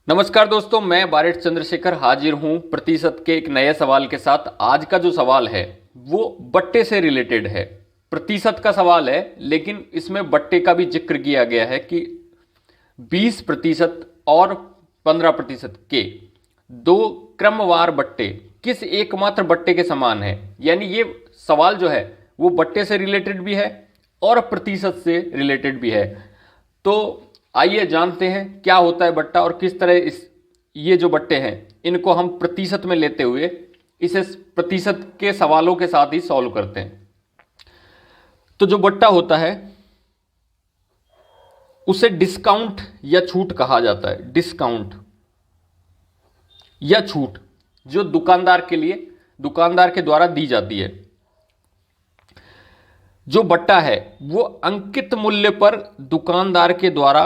नमस्कार दोस्तों, मैं बारिश चंद्रशेखर हाजिर हूं प्रतिशत के एक नए सवाल के साथ। आज का जो सवाल है वो बट्टे से रिलेटेड है। प्रतिशत का सवाल है लेकिन इसमें बट्टे का भी जिक्र किया गया है कि 20% और 15% के दो क्रमवार बट्टे किस एकमात्र बट्टे के समान है। यानी ये सवाल जो है वो बट्टे से रिलेटेड भी है और प्रतिशत से रिलेटेड भी है। तो आइए जानते हैं क्या होता है बट्टा और किस तरह ये जो बट्टे हैं इनको हम प्रतिशत में लेते हुए इसे प्रतिशत के सवालों के साथ ही सॉल्व करते हैं। तो जो बट्टा होता है उसे डिस्काउंट या छूट कहा जाता है। डिस्काउंट या छूट जो दुकानदार के द्वारा दी जाती है। जो बट्टा है वो अंकित मूल्य पर दुकानदार के द्वारा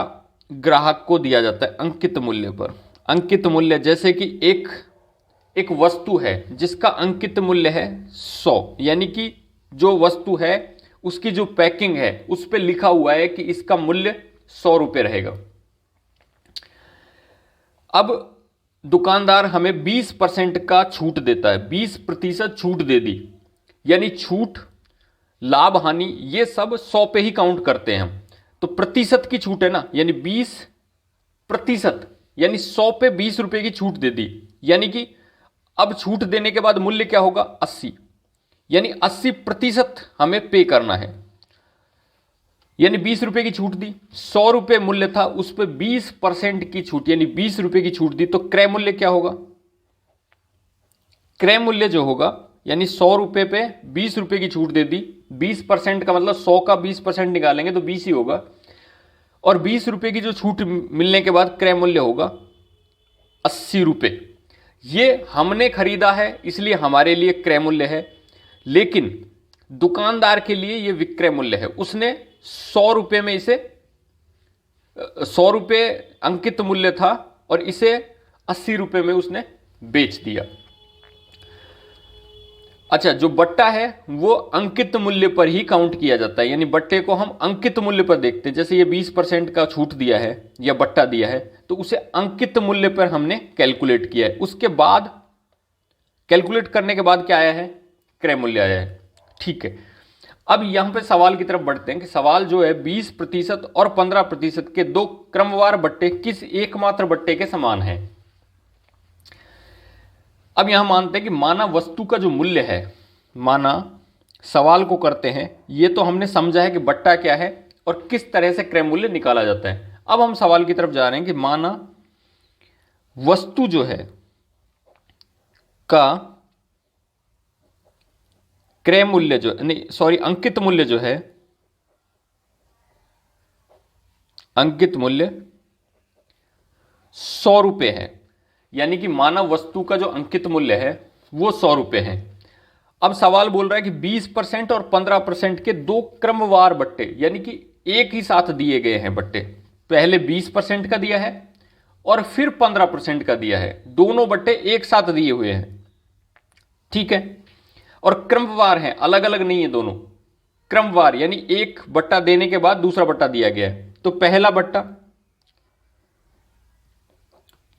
ग्राहक को दिया जाता है। अंकित मूल्य पर, अंकित मूल्य जैसे कि एक वस्तु है जिसका अंकित मूल्य है 100, यानी कि जो वस्तु है उसकी जो पैकिंग है उस पर लिखा हुआ है कि इसका मूल्य 100 रुपये रहेगा। अब दुकानदार हमें 20% का छूट देता है, 20% छूट दे दी। यानी छूट, लाभ, हानि ये सब 100 पे ही काउंट करते हैं हम। तो प्रतिशत की छूट है ना, यानी 20%, यानी 100 पे 20 रुपए की छूट दे दी। यानी कि अब छूट देने के बाद मूल्य क्या होगा 80, यानी 80% हमें पे करना है। यानी 20 रुपए की छूट दी, 100 रुपए मूल्य था, उस पर 20% की छूट यानी 20 रुपए की छूट दी। तो क्रय मूल्य क्या होगा? क्रय मूल्य जो होगा यानी 100 रुपए पे 20 रुपए की छूट दे दी, 20% का मतलब 100 का 20% निकालेंगे तो 20 ही होगा। और 20 रुपए की जो छूट मिलने के बाद क्रय मूल्य होगा 80 रुपए। ये हमने खरीदा है इसलिए हमारे लिए क्रय मूल्य है, लेकिन दुकानदार के लिए ये विक्रय मूल्य है। उसने 100 रुपए में इसे 100 रुपए अंकित मूल्य था और इसे 80 रुपए में उसने बेच दिया। अच्छा, जो बट्टा है वो अंकित मूल्य पर ही काउंट किया जाता है। यानी बट्टे को हम अंकित मूल्य पर देखते हैं। जैसे ये 20% का छूट दिया है या बट्टा दिया है तो उसे अंकित मूल्य पर हमने कैलकुलेट किया है। उसके बाद कैलकुलेट करने के बाद क्या आया है? क्रय मूल्य आया है। ठीक है, अब यहां पे सवाल की तरफ बढ़ते हैं कि सवाल जो है 20% और 15% के दो क्रमवार बट्टे किस एकमात्र बट्टे के समान है। अब यहां मानते हैं कि माना वस्तु का जो मूल्य है, माना सवाल को करते हैं। ये तो हमने समझा है कि बट्टा क्या है और किस तरह से क्रय मूल्य निकाला जाता है। अब हम सवाल की तरफ जा रहे हैं कि माना वस्तु जो है का क्रय मूल्य जो नहीं सॉरी अंकित मूल्य जो है, अंकित मूल्य 100 रुपए है। यानी कि मानव वस्तु का जो अंकित मूल्य है वो 100 रुपए है। अब सवाल बोल रहा है कि 20% और 15% के दो क्रमवार बट्टे, यानी कि एक ही साथ दिए गए हैं बट्टे। पहले 20% का दिया है और फिर 15% का दिया है। दोनों बट्टे एक साथ दिए हुए हैं, ठीक है। और क्रमवार हैं, अलग अलग नहीं है दोनों, क्रमवार। यानी एक बट्टा देने के बाद दूसरा बट्टा दिया गया है। तो पहला बट्टा,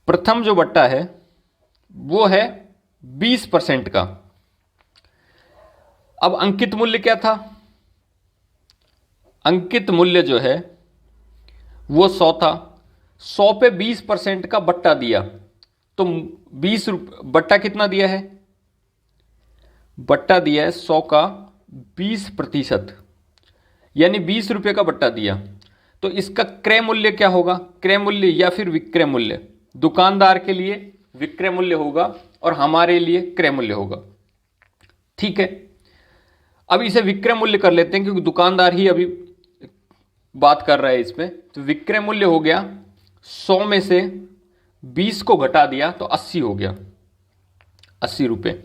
प्रथम जो बट्टा है वो है 20% का। अब अंकित मूल्य क्या था? अंकित मूल्य जो है वो 100 था। 100 पे 20% का बट्टा दिया तो 20 बट्टा कितना दिया है? बट्टा दिया है 100 का 20%, यानी 20 रुपए का बट्टा दिया। तो इसका क्रय मूल्य क्या होगा? क्रय मूल्य या फिर विक्रय मूल्य, दुकानदार के लिए विक्रय मूल्य होगा और हमारे लिए क्रय मूल्य होगा, ठीक है। अब इसे विक्रय मूल्य कर लेते हैं क्योंकि दुकानदार ही अभी बात कर रहा है इसमें। तो विक्रय मूल्य हो गया 100 में से 20 को घटा दिया तो 80 हो गया, 80 रुपए।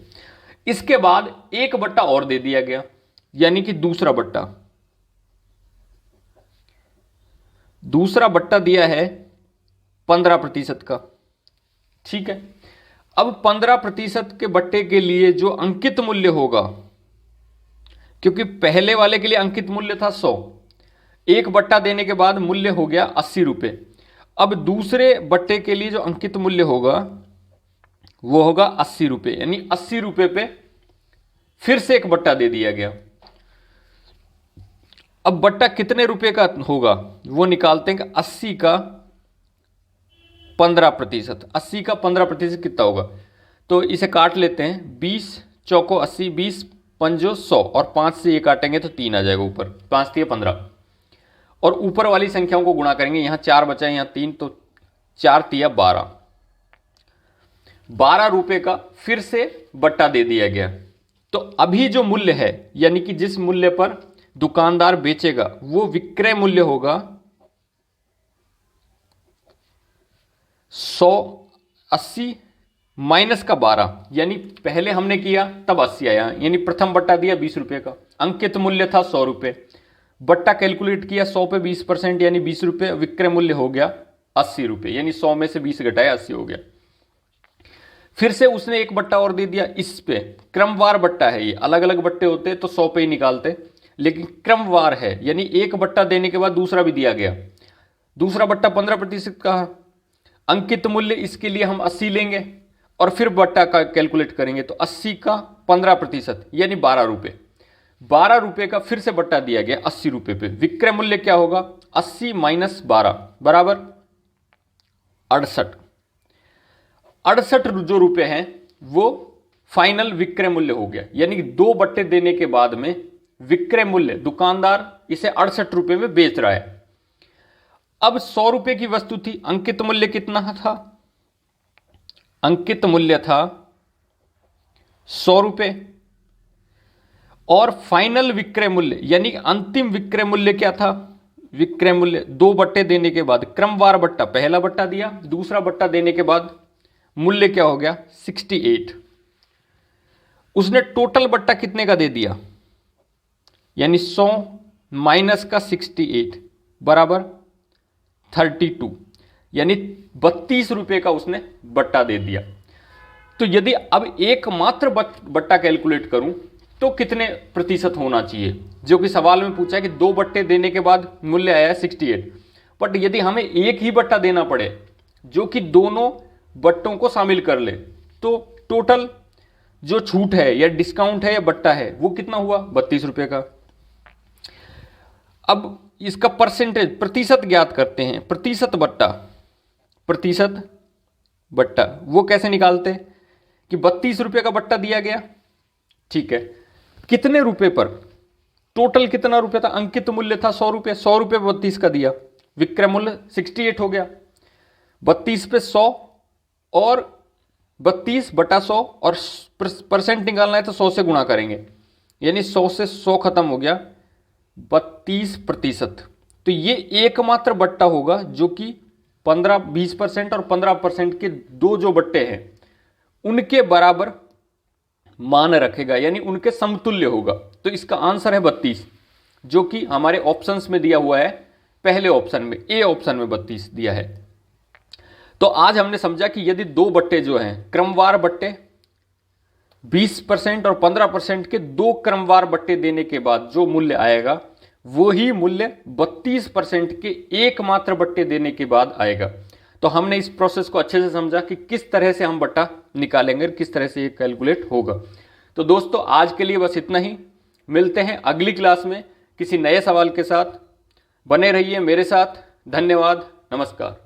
इसके बाद एक बट्टा और दे दिया गया, यानी कि दूसरा बट्टा दिया है 15% का, ठीक है। अब 15% के बट्टे के लिए जो अंकित मूल्य होगा, क्योंकि पहले वाले के लिए अंकित मूल्य था 100, एक बट्टा देने के बाद मूल्य हो गया 80 रुपए। अब दूसरे बट्टे के लिए जो अंकित मूल्य होगा वो होगा 80 रुपये, यानी 80 रुपये पे फिर से एक बट्टा दे दिया गया। अब बट्टा कितने रुपए का होगा वो निकालते हैं कि 80 का 15%, 80 का 15% कितना होगा, तो इसे काट लेते हैं। 20 चौको 80, 20 पंजो 100 और 5 से ये काटेंगे तो 3 आ जाएगा ऊपर, 5 3 15 और ऊपर वाली संख्याओं को गुणा करेंगे। यहां 4 बचा है, यहां 3, तो 4 3 12, 12 रुपए का फिर से बट्टा दे दिया गया। तो अभी जो मूल्य है, यानी कि जिस मूल्य पर दुकानदार बेचेगा वो विक्रय मूल्य होगा 180 माइनस का 12, यानी पहले हमने किया तब 80 आया, यानी प्रथम बट्टा दिया 20 रुपए का, अंकित मूल्य था 100 रुपए, बट्टा कैलकुलेट किया 100 पे 20% यानी 20 रुपए, विक्रय मूल्य हो गया 80 रुपए, यानी 100 में से 20 घटाया 80 हो गया। फिर से उसने एक बट्टा और दे दिया इस पे, क्रमवार बट्टा है ये, अलग अलग बट्टे होते तो 100 पे ही निकालते, लेकिन क्रमवार है, यानी एक बट्टा देने के बाद दूसरा भी दिया गया। दूसरा बट्टा 15% का है, अंकित मूल्य इसके लिए हम 80 लेंगे और फिर बट्टा का कैलकुलेट करेंगे तो 80 का 15% यानी 12 रुपए, 12 रुपए का फिर से बट्टा दिया गया 80 रुपए पे। विक्रय मूल्य क्या होगा, 80 माइनस 12 बराबर 68, 68 जो रुपए हैं वो फाइनल विक्रय मूल्य हो गया, यानी 2 बट्टे देने के बाद में विक्रय मूल्य दुकानदार इसे 68 रुपए में बेच रहा है। अब 100 रुपए की वस्तु थी, अंकित मूल्य कितना था, अंकित मूल्य था 100 रुपए और फाइनल विक्रय मूल्य यानी अंतिम विक्रय मूल्य क्या था, विक्रय मूल्य 2 बट्टे देने के बाद क्रमवार बट्टा, पहला बट्टा दिया, दूसरा बट्टा देने के बाद मूल्य क्या हो गया 68। उसने टोटल बट्टा कितने का दे दिया, यानी 100 माइनस का 68 बराबर 32, यानी 32 रुपए का उसने बट्टा दे दिया। तो यदि अब एकमात्र बट्टा कैलकुलेट करूं तो कितने प्रतिशत होना चाहिए, जो कि सवाल में पूछा है कि 2 बट्टे देने के बाद मूल्य आया है 68, बट यदि हमें एक ही बट्टा देना पड़े जो कि दोनों बट्टों को शामिल कर ले, तो टोटल जो छूट है या डिस्काउंट है या बट्टा है वो कितना हुआ 32 रुपए का। अब इसका परसेंटेज प्रतिशत ज्ञात करते हैं, प्रतिशत बट्टा वो कैसे निकालते हैं कि 32 रुपए का बट्टा दिया गया, ठीक है, कितने रुपए पर, टोटल कितना रुपए था, अंकित मूल्य था 100 रुपए, 100 रुपए 32 का दिया, विक्रय मूल्य 68 हो गया, 32 पे 100 और 32 बटा 100 और परसेंट निकालना है तो 100 से गुणा करेंगे, यानी 100 से 100 खत्म हो गया 32%। तो ये एकमात्र बट्टा होगा जो कि 15-20% और 15% के दो जो बट्टे हैं उनके बराबर मान रखेगा, यानी उनके समतुल्य होगा। तो इसका आंसर है 32, जो कि हमारे ऑप्शंस में दिया हुआ है, पहले ऑप्शन में ए ऑप्शन में 32 दिया है। तो आज हमने समझा कि यदि 2 बट्टे जो हैं क्रमवार बट्टे 20% और 15% के 2 क्रमवार बट्टे देने के बाद जो मूल्य आएगा वो ही मूल्य 32% के एकमात्र बट्टे देने के बाद आएगा। तो हमने इस प्रोसेस को अच्छे से समझा कि किस तरह से हम बट्टा निकालेंगे, किस तरह से ये कैलकुलेट होगा। तो दोस्तों आज के लिए बस इतना ही, मिलते हैं अगली क्लास में किसी नए सवाल के साथ। बने रहिए मेरे साथ। धन्यवाद, नमस्कार।